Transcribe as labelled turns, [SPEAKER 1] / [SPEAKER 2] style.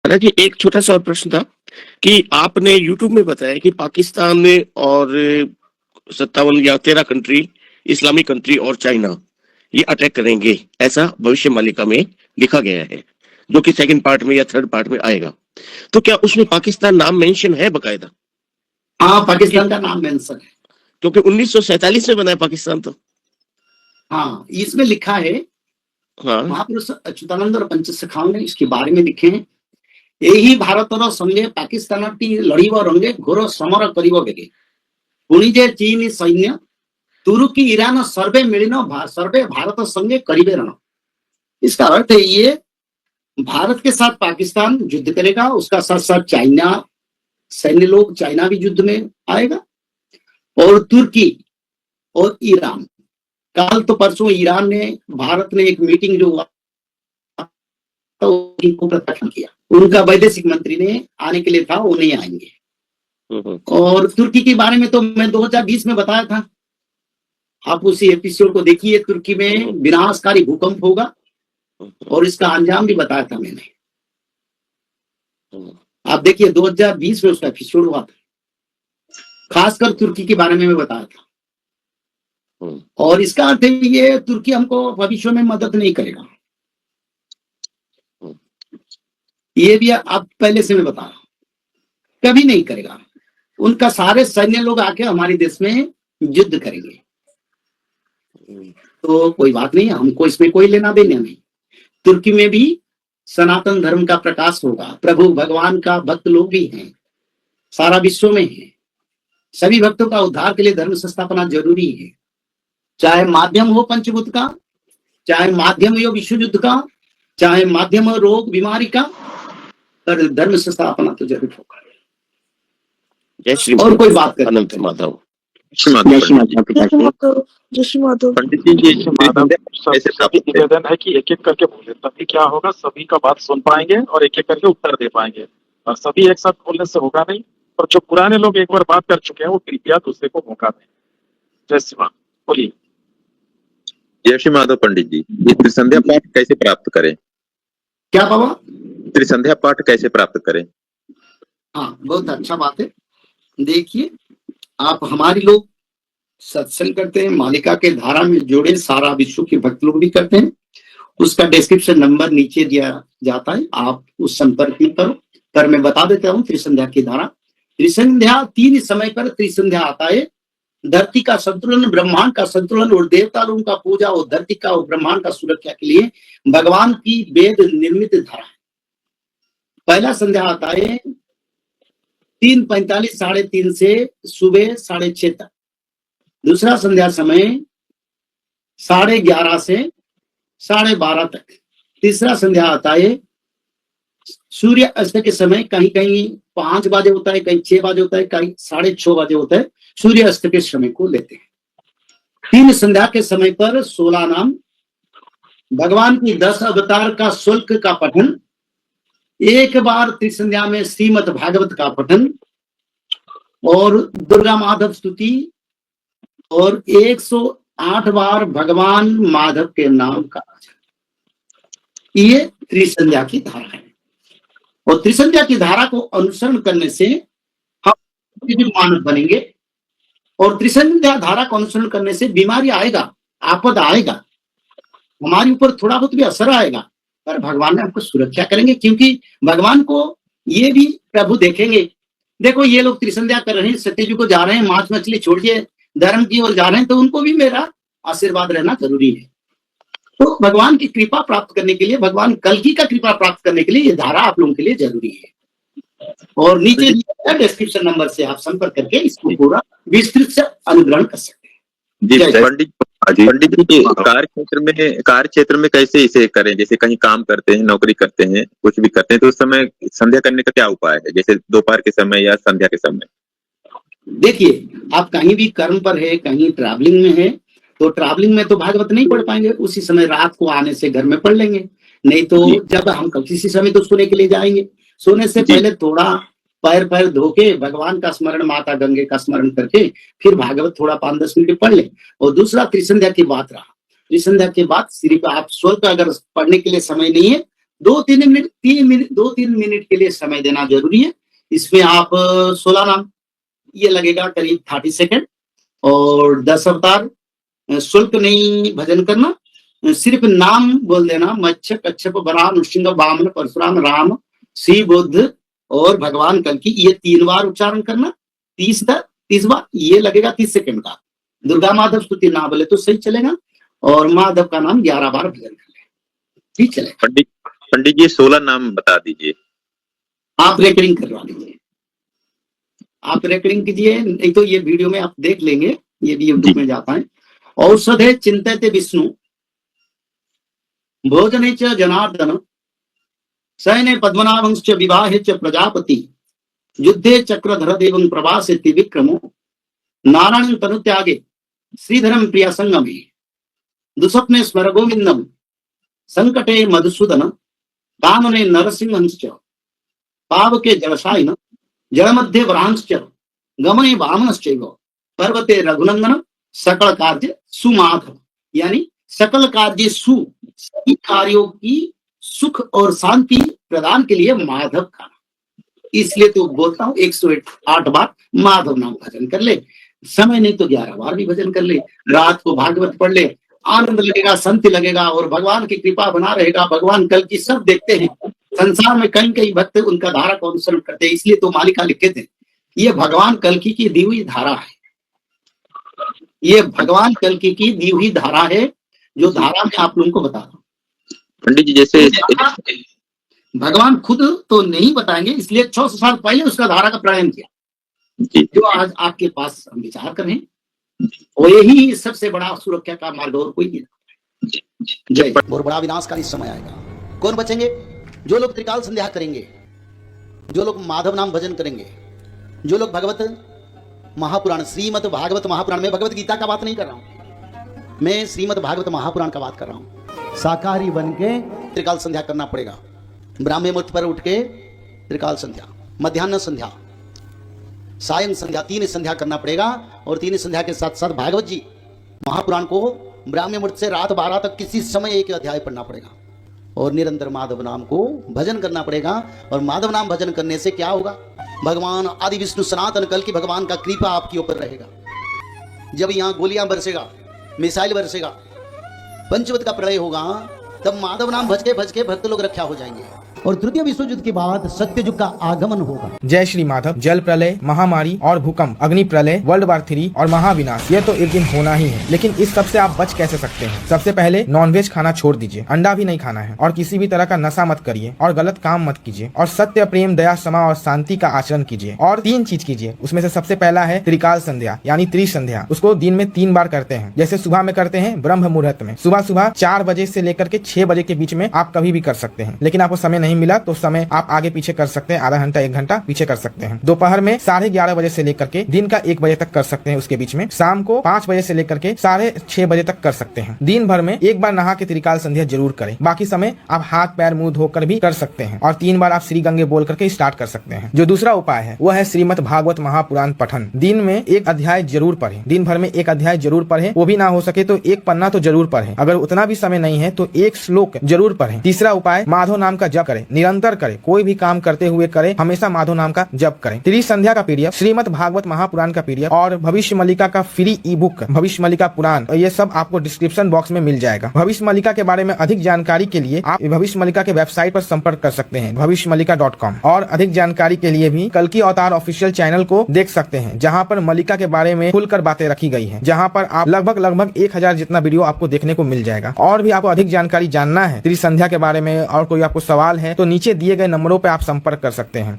[SPEAKER 1] हालांकि एक छोटा सा और प्रश्न था कि आपने यूट्यूब में बताया कि पाकिस्तान में और 57 या 13 कंट्री, इस्लामिक कंट्री और चाइना ये अटैक करेंगे, ऐसा भविष्य मालिका में लिखा गया है, जो कि सेकंड पार्ट में या थर्ड पार्ट में आएगा। तो क्या उसमें पाकिस्तान नाम मेंशन है बकायदा?
[SPEAKER 2] हाँ, पाकिस्तान का नाम मेंशन है,
[SPEAKER 1] क्योंकि 1947 में बना है पाकिस्तान तो।
[SPEAKER 2] हाँ इसमें लिखा है।
[SPEAKER 1] हाँ,
[SPEAKER 2] महापुरुष अच्युतानंद और पंचसखाओं ने इसके बारे में लिखे हैं। यही भारतर संगे पाकिस्तान लड़िब रंगे घोर समर करिब बेगे पुणी जे चीन सैन्य तुर्की ईरान सर्वे मिलिन सर्वे भारत संगे करिबे रण। इसका अर्थ है ये भारत के साथ पाकिस्तान युद्ध करेगा, उसका साथ साथ चाइना सैन्य लोग चाइना भी युद्ध में आएगा, और तुर्की और ईरान। कल तो परसों ईरान ने भारत ने एक मीटिंग जो हुआ तो प्रत्याख्यान किया, उनका वैदेशिक मंत्री ने आने के लिए था, वो नहीं आएंगे। और तुर्की के बारे में तो मैं 2020 में बताया था, आप उसी एपिसोड को देखिए। तुर्की में विनाशकारी भूकंप होगा और इसका अंजाम भी बताया था मैंने। आप देखिए 2020 में उसका एपिसोड हुआ था, खासकर तुर्की के बारे में मैं बताया था। और इसका अर्थ है ये तुर्की हमको भविष्य में मदद नहीं करेगा, ये भी आप पहले से मैं बता रहा हूं, कभी नहीं करेगा। उनका सारे सैन्य लोग आके हमारे देश में युद्ध करेंगे, तो कोई बात नहीं, हमको इसमें कोई लेना देना नहीं। तुर्की में भी सनातन धर्म का प्रकाश होगा, प्रभु भगवान का भक्त लोग भी हैं, सारा विश्व में है। सभी भक्तों का उद्धार के लिए धर्म संस्थापना जरूरी है, चाहे माध्यम हो पंचभूत का, चाहे माध्यम हो विश्व युद्ध का, चाहे माध्यम हो रोग बीमारी का, पर धर्म संस्थापना तो जरूर होगा।
[SPEAKER 1] जय श्री
[SPEAKER 2] और कोई बात कर
[SPEAKER 1] अनंत माधव।
[SPEAKER 3] पंडित जी ऐसे सभी निवेदन है कि एक एक करके बोले, तभी क्या होगा, सभी का बात सुन पाएंगे और एक एक करके उत्तर दे पाएंगे। और सभी एक साथ बोलने से होगा नहीं, और जो पुराने लोग एक बार बात कर चुके हैं वो कृपया दूसरे को मौका दें। जय श्री राम, बोलिए।
[SPEAKER 4] जय श्री माधव। पंडित जी, ये त्रिसंध्या पाठ कैसे प्राप्त करें?
[SPEAKER 2] क्या बाबा?
[SPEAKER 4] त्रिसंध्या पाठ कैसे प्राप्त करें?
[SPEAKER 2] हाँ, बहुत अच्छा बात है। देखिए, आप हमारी लोग सत्संग करते हैं, मालिका के धारा में जोड़े, सारा विश्व के भक्त लोग भी करते हैं, उसका डिस्क्रिप्शन नंबर नीचे दिया जाता है, आप उस संपर्क में करो। पर मैं बता देता हूँ त्रिसंध्या की धारा। त्रिसंध्या 3 समय पर त्रिसंध्या आता है, धरती का संतुलन, ब्रह्मांड का संतुलन और देवता लोगों का पूजा, और धरती का और ब्रह्मांड का सुरक्षा के लिए भगवान की वेद निर्मित धारा है। पहला संध्या आता है 3:45 3:30 से सुबह 6:30 तक। दूसरा संध्या समय 11:30 से 12:30 तक। तीसरा संध्या आता है सूर्य अस्त के समय, कहीं कहीं 5 बजे होता है, कहीं 6 बजे होता है, कहीं 6:30 बजे होता है, सूर्य अस्त के समय को लेते हैं। 3 संध्या के समय पर 16 नाम, भगवान की 10 अवतार का शुल्क का पठन, एक बार त्रिसंध्या में श्रीमद् भागवत का पठन, और दुर्गा माधव स्तुति, और 108 बार भगवान माधव के नाम का। ये त्रिसंध्या की धारा है, और त्रिसंध्या की धारा को अनुसरण करने से हम मानव बनेंगे, और त्रिसंध्या धारा को अनुसरण करने से बीमारी आएगा, आपद आएगा, हमारे ऊपर थोड़ा बहुत भी असर आएगा, पर भगवान ने हमको सुरक्षा करेंगे, क्योंकि भगवान को ये भी प्रभु देखेंगे। देखो ये लोग त्रिसंध्या कर रहे हैं, सत्यजी को जा रहे हैं, मांस मछली छोड़ के धर्म की ओर जा रहे हैं, तो उनको भी मेरा आशीर्वाद रहना जरूरी है। तो भगवान की कृपा प्राप्त करने के लिए, भगवान कल्कि का कृपा प्राप्त करने के लिए ये धारा आप लोगों के लिए जरूरी है। और नीचे डिस्क्रिप्शन नंबर से आप संपर्क करके इसको पूरा विस्तृत से अनुग्रहण कर सकते हैं।
[SPEAKER 4] पंडित जी, कार्य क्षेत्र में कैसे इसे करें? जैसे कहीं काम करते हैं, नौकरी करते हैं, कुछ भी करते हैं, तो उस समय संध्या करने का क्या उपाय है, जैसे दोपहर के समय या संध्या के समय?
[SPEAKER 2] देखिए, आप कहीं भी कर्म पर है, कहीं ट्रैवलिंग में है, तो ट्रैवलिंग में तो भागवत नहीं पढ़ पाएंगे, उसी समय रात को आने से घर में पढ़ लेंगे, नहीं तो जब हम किसी समय तो सोने के लिए जाएंगे, सोने से पहले थोड़ा पैर धो के भगवान का स्मरण, माता गंगे का स्मरण करके फिर भागवत थोड़ा 5-10 मिनट पढ़ ले। और दूसरा त्रिसंध्या की बात रहा, त्रिसंध्या के बाद सिर्फ आप स्वल्प अगर पढ़ने के लिए समय नहीं है 2-3 मिनट के लिए समय देना जरूरी है। इसमें आप 16 नाम, ये लगेगा करीब 30 सेकंड, और 10 अवतार, शुल्क नहीं भजन करना, सिर्फ नाम बोल देना, मच्छ, कच्छप, वराह, नृसिंह, वामन, परशुराम, राम, शिव, बुद्ध और भगवान कल्कि, ये 3 बार उच्चारण करना। 30 बार, ये लगेगा 30 सेकंड का। दुर्गा माधव स्तुति ना बोले तो सही चलेगा, और माधव का नाम 11 बार भजन कर ले, ठीक चलेगा।
[SPEAKER 4] पंडित जी 16 नाम बता दीजिए।
[SPEAKER 2] आप रिकॉर्डिंग करवा लीजिए, आप रिकॉर्डिंग कीजिए, नहीं तो ये वीडियो में आप देख लेंगे, ये भी यूट्यूब में जाता है। औषधे चिंतयते विष्णु, भोजने च जनार्दन, शयने पद्मनाभंश्च विवाहे च प्रजापति, युद्धे चक्रधर देवं प्रवासे विक्रमो, नारायण तनु त्यागे श्रीधरम प्रिया संगमे, दुस्वप्ने स्मर गोविंदम, संकटे मधुसूदन, कामने नरसिंहंश्च, पावके जलशायिन, जलमध्ये वरांश्च, गमने वामनश्चैव, पर्वते रघुनंदन, सकल कार्य सुमाधव। यानी सकल कार्य सभी कार्यों की सुख और शांति प्रदान के लिए माधव का, इसलिए तो बोलता हूँ 108 बार माधव नाम भजन कर ले। समय नहीं तो 11 बार भी भजन कर ले, रात को भागवत पढ़ ले, आनंद लगेगा, शांति लगेगा, और भगवान की कृपा बना रहेगा। भगवान कल की सब देखते हैं, संसार में कई कई भक्त उनका धारा को अनुसरण करते हैं, इसलिए तो मालिका लिखे थे, ये भगवान कल्कि की दी हुई धारा है, ये भगवान कल्कि की दी हुई धारा है, जो धारा मैं आप लोगों को बता रहा हूँ।
[SPEAKER 4] पंडित जी जैसे
[SPEAKER 2] भगवान खुद तो नहीं बताएंगे, इसलिए 600 साल पहले उसका धारा का प्रणयन किया, जो आज आपके पास हम विचार करें, और यही सबसे बड़ा सुरक्षा का मार्ग, और कोई नहीं। जय।
[SPEAKER 5] और बड़ा विनाशकारी समय आएगा। कौन बचेंगे? जो लोग त्रिकाल संध्या करेंगे, जो लोग माधव नाम भजन करेंगे, जो लोग भगवत महापुराण, श्रीमद् भागवत महापुराण में, भगवत गीता का बात नहीं कर रहा हूं मैं, श्रीमद् भागवत महापुराण का बात कर रहा हूं। शाकाहारी बन के त्रिकाल संध्या करना पड़ेगा। ब्राह्मण मुहूर्त पर उठ के त्रिकाल संध्या, मध्याह्न संध्या, सायं संध्या, 3 संध्या करना पड़ेगा। और 3 संध्या के साथ साथ भागवत जी महापुराण को ब्राह्मण मुहूर्त से रात 12 तक किसी समय 1 अध्याय पढ़ना पड़ेगा, और निरंतर माधव नाम को भजन करना पड़ेगा। और माधव नाम भजन करने से क्या होगा? भगवान आदि विष्णु सनातन कल की भगवान का कृपा आपके ऊपर रहेगा। जब यहाँ गोलियां बरसेगा, मिसाइल बरसेगा, पंचवत का प्रलय होगा, तब माधव नाम भज के भक्त लोग रक्षा हो जाएंगे, और तृतीय विश्व युद्ध के बाद सत्य युग का आगमन होगा।
[SPEAKER 6] जय श्री माधव। जल प्रलय, महामारी और भूकंप, अग्नि प्रलय, वर्ल्ड वार 3 और महाविनाश, ये तो एक दिन होना ही है। लेकिन इस सब से आप बच कैसे सकते हैं? सबसे पहले नॉनवेज खाना छोड़ दीजिए, अंडा भी नहीं खाना है, और किसी भी तरह का नशा मत करिए, और गलत काम मत कीजिए, और सत्य, प्रेम, दया, क्षमा और शांति का आचरण कीजिए। और 3 चीज कीजिए, उसमें से सबसे पहला है त्रिकाल संध्या यानी त्रिसंध्या। उसको दिन में 3 बार करते हैं। जैसे सुबह में करते हैं ब्रह्म मुहूर्त में, सुबह 4 बजे से लेकर के 6 बजे के बीच में आप कभी भी कर सकते हैं। लेकिन आपको समय नहीं मिला तो समय आप आगे पीछे कर सकते हैं, आधा घंटा 1 घंटा पीछे कर सकते हैं। दोपहर में 11:30 बजे से लेकर के दिन का 1 बजे तक कर सकते हैं, उसके बीच में शाम को 5 बजे से लेकर के 6:30 बजे तक कर सकते हैं। दिन भर में 1 बार नहा के त्रिकाल संध्या जरूर करें। बाकी समय आप हाथ पैर मुंह धोकर भी कर सकते हैं, और 3 बार आप श्री गंगे बोल करके स्टार्ट कर सकते हैं। जो दूसरा उपाय है वो है श्रीमद् भागवत महापुराण पठन। दिन में 1 अध्याय जरूर पढ़े, दिन भर में 1 अध्याय जरूर पढ़े, वो भी ना हो सके तो 1 पन्ना तो जरूर पढ़े। अगर उतना भी समय नहीं है तो 1 श्लोक जरूर पढ़े। तीसरा उपाय, माधव नाम का जप करें, निरंतर करें, कोई भी काम करते हुए करें, हमेशा माधव नाम का जप करें। त्रिसंध्या का पीडीएफ, श्रीमद् भागवत महापुराण का पीडीएफ और भविष्य मल्लिका का फ्री ई बुक भविष्य मल्लिका पुराण, ये सब आपको डिस्क्रिप्शन बॉक्स में मिल जाएगा। भविष्य मल्लिका के बारे में अधिक जानकारी के लिए आप भविष्य मल्लिका के वेबसाइट पर संपर्क कर सकते हैं, भविष्यमल्लिका.com। और अधिक जानकारी के लिए भी कल्कि अवतार ऑफिशियल चैनल को देख सकते हैं, जहाँ पर मल्लिका के बारे में खुलकर बातें रखी गई है, जहाँ पर आप लगभग 1000 जितना वीडियो आपको देखने को मिल जाएगा। और भी आपको अधिक जानकारी जानना है त्रिसंध्या के बारे में, और कोई आपको सवाल है तो नीचे दिए गए नंबरों पर आप संपर्क कर सकते हैं।